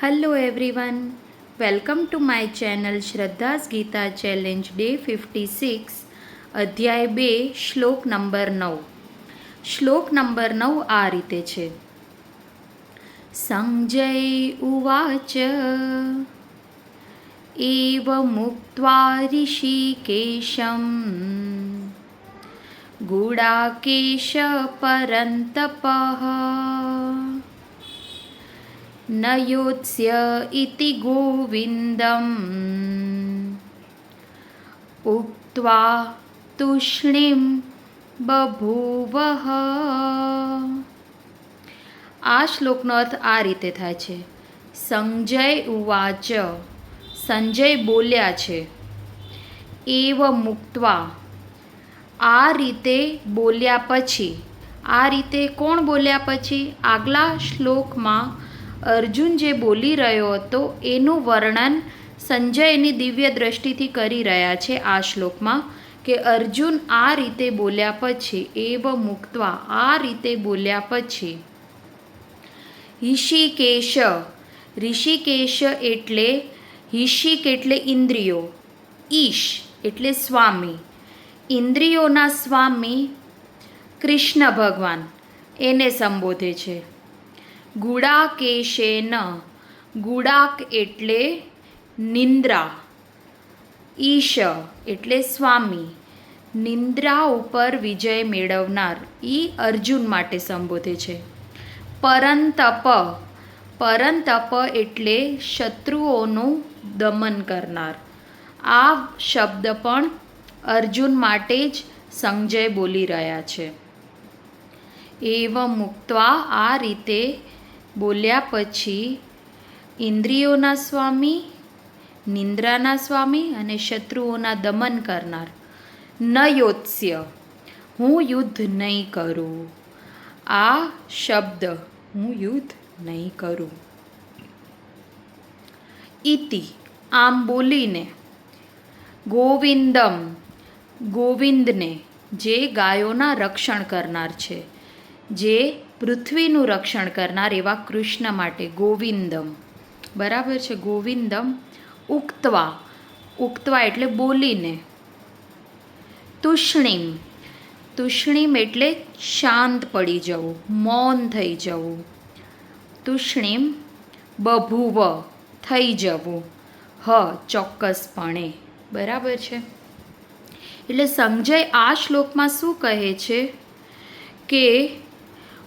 Hello everyone, welcome to my channel Shraddha's Gita Challenge Day 56, અધ્યાય 2, શ્લોક number 9. શ્લોક number 9 આ રીતે છે. સંજય ઉવાચ એવ મુક્ત્વા ઋષિકેશમ ગુડાકેશ પરંતપઃ ન યોત્સ્ય ઇતિ ગોવિંદમ ઉક્ત્વા તુષ્ણીમ બભૂવઃ. આ શ્લોકનો અર્થ આ રીતે થાય છે. સંજય ઉવાચ, સંજય બોલ્યા છે. એવ મુક્ત્વા, આ રીતે બોલ્યા પછી. આ રીતે કોણ બોલ્યા પછી? આગલા શ્લોકમાં અર્જુન જે બોલી રહ્યો હતો એનું વર્ણન સંજયની દિવ્ય દ્રષ્ટિથી કરી રહ્યા છે આ શ્લોકમાં, કે અર્જુન આ રીતે બોલ્યા પછી, એવ મુક્ત્વા, આ રીતે બોલ્યા પછી. ઋષિકેશ, ઋષિકેશ એટલે હિષિક એટલે ઇન્દ્રિયો, ઈશ એટલે સ્વામી, ઇન્દ્રિયોના સ્વામી કૃષ્ણ ભગવાન એને સંબોધે છે. ગુડાકેશેન, ગુડાક એટલે નિંદ્રા, ઈશ એટલે સ્વામી, નિંદ્રા ઉપર વિજય મેળવનાર, એ અર્જુન માટે સંબોધે છે. પરંતપ, પરંતપ એટલે શત્રુઓનું દમન કરનાર. આ શબ્દ પણ અર્જુન માટે જ સંજય બોલી રહ્યા છે. એવ મુક્ત્વા, આ રીતે બોલ્યા પછી, ઇન્દ્રિયોના સ્વામી, નિંદ્રાના સ્વામી અને શત્રુઓના દમન કરનાર. ન યોત્સ્ય, હું યુદ્ધ નહીં કરું. આ શબ્દ, હું યુદ્ધ નહીં કરું. ઇતિ, આમ બોલીને. ગોવિંદમ, ગોવિંદને, જે ગાયોના રક્ષણ કરનાર છે, જે પૃથ્વીનું રક્ષણ કરનાર એવા કૃષ્ણ માટે ગોવિંદમ. બરાબર છે, ગોવિંદમ. ઉક્ત્વા, ઉક્ત્વા એટલે બોલીને. તુષ્ણીમ, તુષ્ણીમ એટલે શાંત પડી જવું, મૌન થઈ જવું. તુષ્ણીમ બભૂવ, થઈ જવું. ચોક્કસપણે. બરાબર છે. એટલે સંજય આ શ્લોકમાં શું કહે છે કે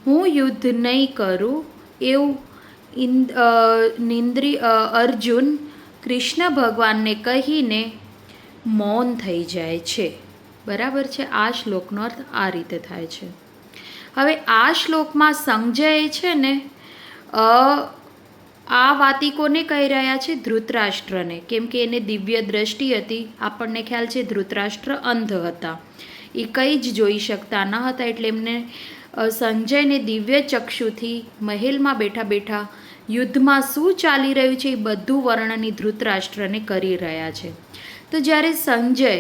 હું યુદ્ધ નહીં કરું એવું અર્જુન કૃષ્ણ ભગવાનને કહીને મૌન થઈ જાય છે. બરાબર છે. આ શ્લોકનો અર્થ આ રીતે થાય છે. હવે આ શ્લોકમાં સંજય છે ને આ વાતી કોને કહી રહ્યા છે? ધૃતરાષ્ટ્રને. કેમ કે એને દિવ્ય દ્રષ્ટિ હતી. આપણને ખ્યાલ છે ધૃતરાષ્ટ્ર અંધ હતા, એ કંઈ જ જોઈ શકતા ન હતા. એટલે એમને સંજયને દિવ્ય ચક્ષુથી મહેલમાં બેઠા બેઠા યુદ્ધમાં શું ચાલી રહ્યું છે એ બધું વર્ણની ધૃતરાષ્ટ્રને કરી રહ્યા છે. તો જ્યારે સંજય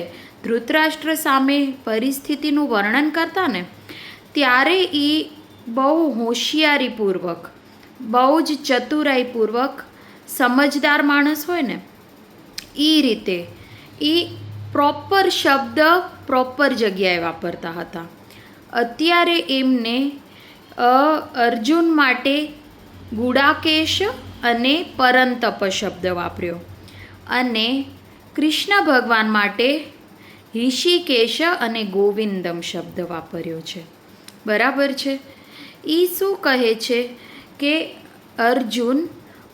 ધૃતરાષ્ટ્ર સામે પરિસ્થિતિનું વર્ણન કરતા ને, ત્યારે એ બહુ હોશિયારીપૂર્વક, બહુ જ ચતુરાઈપૂર્વક, સમજદાર માણસ હોય ને એ રીતે એ પ્રોપર શબ્દ પ્રોપર જગ્યાએ વાપરતા હતા. અત્યારે એમને અર્જુન માટે ગુડાકેશ અને પરંતપ શબ્દ વાપર્યો, અને કૃષ્ણ ભગવાન માટે ઋષિકેશ અને ગોવિંદમ શબ્દ વાપર્યો છે. બરાબર છે. એ શું કહે છે કે અર્જુન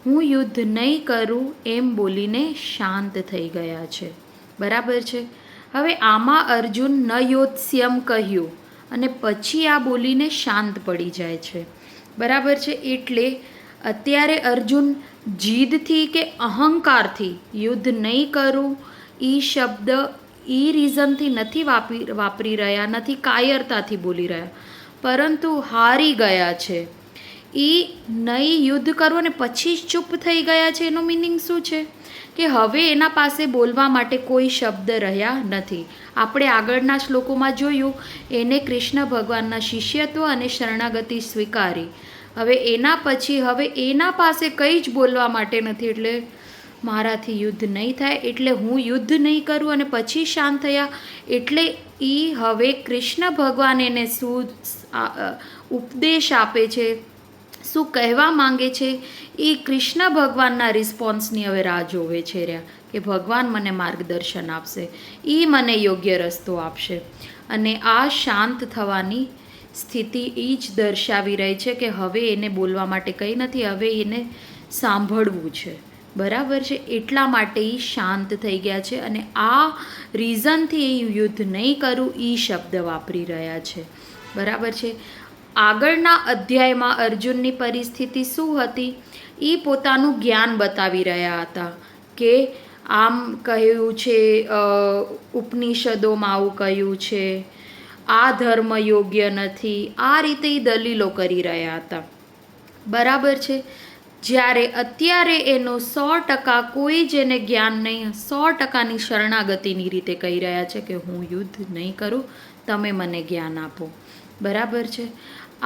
હું યુદ્ધ નહીં કરું એમ બોલીને શાંત થઈ ગયા છે. બરાબર છે. હવે આમાં અર્જુન ન યોત્સ્યમ કહ્યું અને પછી આ બોલીને શાંત પડી જાય છે. બરાબર છે. એટલે અત્યારે અર્જુન જીદથી કે અહંકારથી યુદ્ધ નહીં કરું એ શબ્દ એ રીઝનથી નથી વાપરી રહ્યા, નથી કાયરતાથી બોલી રહ્યા, પરંતુ હારી ગયા છે. એ નહીં યુદ્ધ કરવું ને પછી જ ચૂપ થઈ ગયા છે. એનો મિનિંગ શું છે? કે હવે એના પાસે બોલવા માટે કોઈ શબ્દ રહ્યા નથી. આપણે આગળના શ્લોકોમાં જોયું, એને કૃષ્ણ ભગવાનના શિષ્યત્વ અને શરણાગતિ સ્વીકારી, હવે એના પછી હવે એના પાસે કંઈ જ બોલવા માટે નથી, એટલે મારાથી યુદ્ધ નહીં થાય, એટલે હું યુદ્ધ નહીં કરું. અને પછી શાંત થયા. એટલે એ હવે કૃષ્ણ ભગવાન એને શું ઉપદેશ આપે છે, શું કહેવા માંગે છે, એ કૃષ્ણ ભગવાનના રિસ્પોન્સની હવે રાહ જોવે છે રહ્યા, કે ભગવાન મને માર્ગદર્શન આપશે, એ મને યોગ્ય રસ્તો આપશે. અને આ શાંત થવાની સ્થિતિ એ જ દર્શાવી રહી છે કે હવે એને બોલવા માટે કંઈ નથી, હવે એને સાંભળવું છે. બરાબર છે. એટલા માટે એ શાંત થઈ ગયા છે. અને આ રીઝનથી એ યુદ્ધ નહીં કરું એ શબ્દ વાપરી રહ્યા છે. બરાબર છે. આગળના અધ્યાયમાં અર્જુનની પરિસ્થિતિ શું હતી, એ પોતાનું જ્ઞાન બતાવી રહ્યા હતા, કે આમ કહ્યું છે, ઉપનિષદોમાં આવું કહ્યું છે, આ ધર્મ યોગ્ય નથી, આ રીતે એ દલીલો કરી રહ્યા હતા. બરાબર છે. જ્યારે અત્યારે એનો 100% કોઈ જ એને જ્ઞાન નહીં, 100%ની શરણાગતિની રીતે કહી રહ્યા છે કે હું યુદ્ધ નહીં કરું, તમે મને જ્ઞાન આપો. બરાબર છે.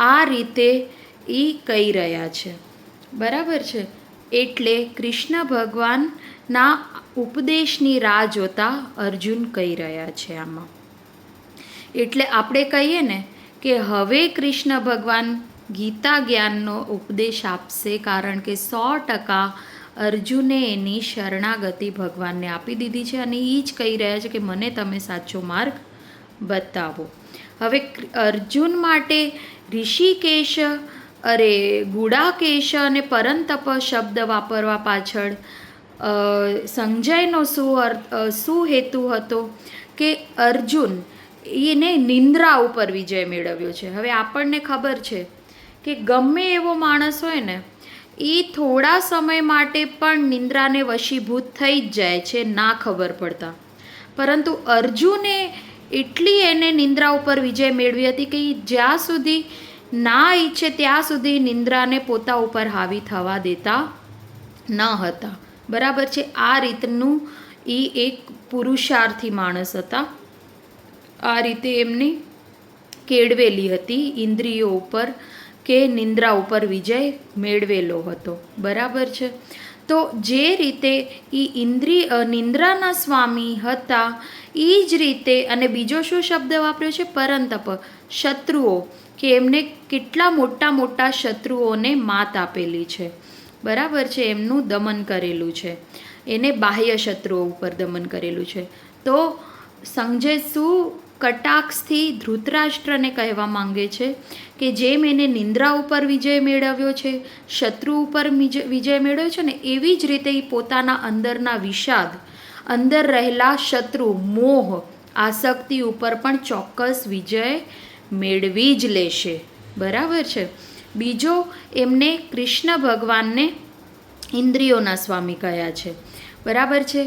આ રીતે એ કહી રહ્યા છે. બરાબર છે. એટલે કૃષ્ણ ભગવાનના ઉપદેશની રાહ જોતા અર્જુન કહી રહ્યા છે આમાં. એટલે આપણે કહીએ ને કે હવે કૃષ્ણ ભગવાન ગીતા જ્ઞાનનો ઉપદેશ આપશે, કારણ કે 100% અર્જુને એની શરણાગતિ ભગવાનને આપી દીધી છે. અને એ જ કહી રહ્યા છે કે મને તમે સાચો માર્ગ બતાવો. હવે અર્જુન માટે ઋષિકેશ ગુડાકેશ અને પરંતપ શબ્દ વાપરવા પાછળ સંજયનો શું હેતુ હતો, કે અર્જુન એને નિંદ્રા ઉપર વિજય મેળવ્યો છે. હવે આપણને ખબર છે કે ગમે એવો માણસ હોય ને, એ થોડા સમય માટે પણ નિંદ્રાને વશીભૂત થઈ જ જાય છે ના ખબર પડતા. પરંતુ અર્જુને એટલી એને નિંદ્રા ઉપર વિજય મેળવી હતી કે જ્યાં સુધી ના ઈચ્છે ત્યાં સુધી નિંદ્રાને પોતા ઉપર હાવી થવા દેતા ન હતા. બરાબર છે. આ રીતનું એ એક પુરુષાર્થી માણસ હતા. આ રીતે એમની કેળવેલી હતી ઇન્દ્રિયો ઉપર, કે નિંદ્રા ઉપર વિજય મેળવેલો હતો. બરાબર છે. તો જે રીતે એ નિંદ્રાના સ્વામી હતા, એ જ રીતે, અને બીજો શું શબ્દ વાપર્યો છે, પરંતપ, શત્રુઓ, કે એમને કેટલા મોટા મોટા શત્રુઓને માત આપેલી છે. બરાબર છે. એમનું દમન કરેલું છે, એને બાહ્ય શત્રુઓ ઉપર દમન કરેલું છે. તો સંજય શું કટાક્ષથી ધૃતરાષ્ટ્રને કહેવા માંગે છે કે જેમ એને નિંદ્રા ઉપર વિજય મેળવ્યો છે, શત્રુ ઉપર વિજય મેળવ્યો છે ને, એવી જ રીતે એ પોતાના અંદરના વિષાદ, અંદર રહેલા શત્રુ, મોહ, આસક્તિ ઉપર પણ ચોક્કસ વિજય મેળવી જ લેશે. બરાબર છે. બીજો, એમને કૃષ્ણ ભગવાનને ઇન્દ્રિયોના સ્વામી કહ્યા છે. બરાબર છે.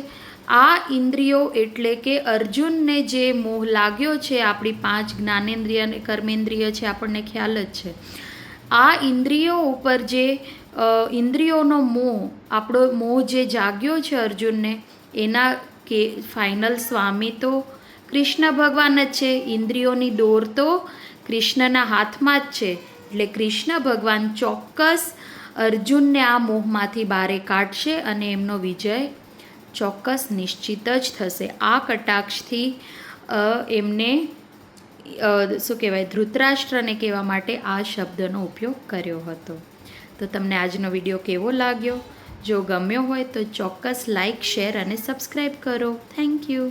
આ ઇન્દ્રિયો એટલે કે અર્જુનને જે મોહ લાગ્યો છે, આપણી 5 જ્ઞાનેન્દ્રિય અને કર્મેન્દ્રિય છે, આપણને ખ્યાલ જ છે. આ ઇન્દ્રિયો ઉપર જે ઇન્દ્રિયોનો મોહ, આપણો મોહ જે જાગ્યો છે અર્જુનને, એના કે ફાઇનલ સ્વામી તો કૃષ્ણ ભગવાન જ છે. ઇન્દ્રિયોની દોર તો કૃષ્ણના હાથમાં જ છે. એટલે કૃષ્ણ ભગવાન ચોક્કસ અર્જુનને આ મોહમાંથી બહાર કાઢશે અને એમનો વિજય ચોક્કસ નિશ્ચિત જ થશે. આ કટાક્ષથી એમને શું કહેવાય, ધૃતરાષ્ટ્રને કહેવા માટે આ શબ્દનો ઉપયોગ કર્યો હતો. તો તમને આજનો વિડીયો કેવો લાગ્યો? જો ગમ્યો હોય તો ચોક્કસ લાઈક, શેર અને સબસ્ક્રાઈબ કરો. Thank you.